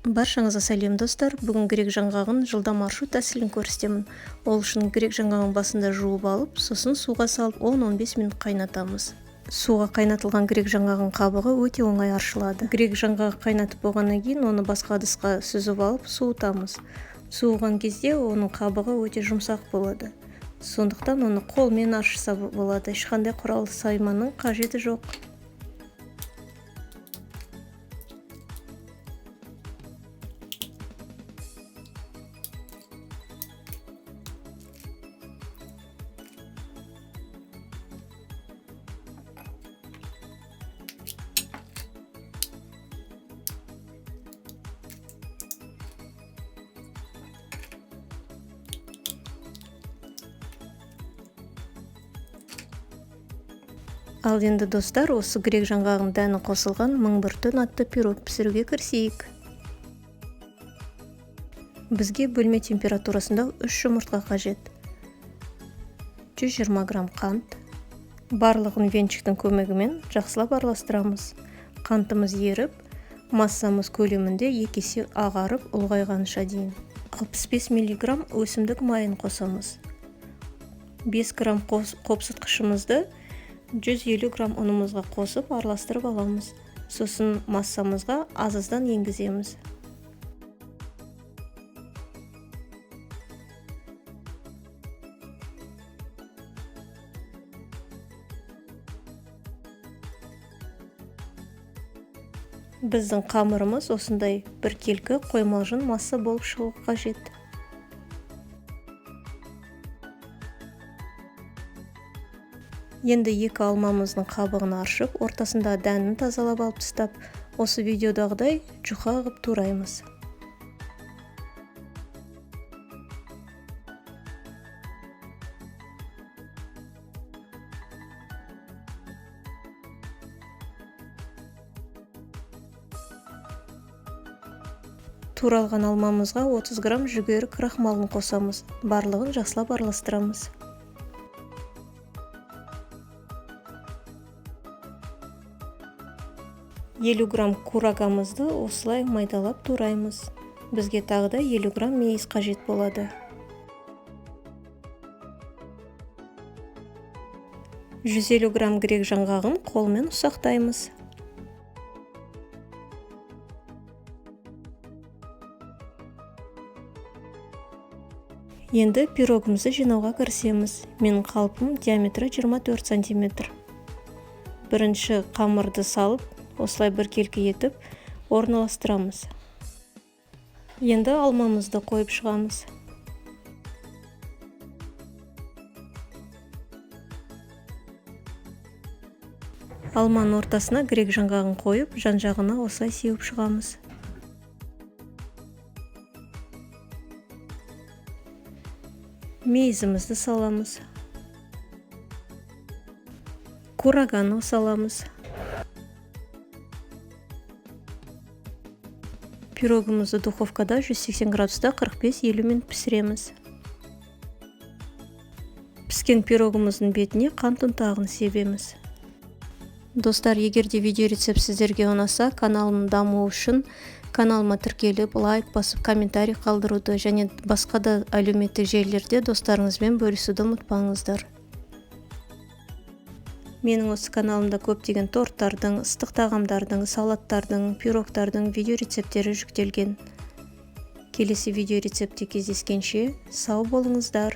Баршаңызға сәлем достар. Бүгін грек жаңғағын жылдам аршу тәсілін көрсетемін. Ол үшін грек жаңғағын басында жуып алып, сосын суға салып 10-15 минут қайнатамыз. Суға қайнатылған грек жаңғағын қабығы өте оңай аршылады. Грек жаңғағы қайнатып болғаннан кейін оны басқа ыдысқа сүзіп алып суытамыз. Суыған кезде оның қабығы өте жұмсақ болады. Сондықтан оны қолмен аршыса болады. Ешқандай құрал сайманның қажеті жоқ. Ал енді достар, осы грек жаңғағын дәні қосылған 1001 түн атты пирог пісіруге кірісейік. Бізге бөлме температурасында 3 жұмыртқа қажет. 120 грамм қант. Барлығын венчиктің көмегімен жақсылап араластырамыз. Қантымыз еріп, массамыз көлемінде 2 есе ағарып, ұлғайғанша дейін. 65 мг өсімдік майын қосамыз. 5 грамм қопсытқышымызды 150 грамм ұнымызға қосып араластырып аламыз. Сосын массамызға аз-аздан енгіземіз. Біздің қамырымыз осындай біркелкі қоймалжың масса болып шығуы қажет. Енді 2 алмамыздың қабығын аршып, ортасында дәнін тазалап алып тастап, осы видеодағыдай жұқа қылып тураймыз. Туралған алмамызға 30 грамм жүгері крахмалын қосамыз. Барлығын жақсылап араластырамыз. 50 грамм курагамызды осылай майдалап тураймыз. Бізге тағы да 50 грамм мейіз қажет болады. 150 грамм грек жаңғағын қолмен ұсақтаймыз. Енді пирогымызды жинауға кірісеміз. Менің қалпым диаметрі 24 см. Бірінші қамырды салып, осылай біркелкі етіп орналастырамыз. Енді алмамызды қойып шығамыз. Алманың ортасына грек жаңғағын қойып, жан-жағына осылай сеуіп шығамыз. Мейізімізді саламыз. Кураганы саламыз. Пирогымызды духовкада 180 градуста 45-50 минут пісіреміз. Піскен пирогымыздың бетіне қант ұнтағын себеміз. Достар, егер де видео рецепт сіздерге ұнаса, каналымның дамуы үшін каналыма тіркеліп, лайк басып, комментарий қалдыруды және басқа да әлеуметтік желілерде достарыңызбен бөлісуді ұмытпаңыздар. Менің осы каналымда көптеген торттардың, ыстық тағамдардың, салаттардың, пирогтардың видео рецепттері жүктелген. Келесі видео рецептте кездескенше сау болыңыздар.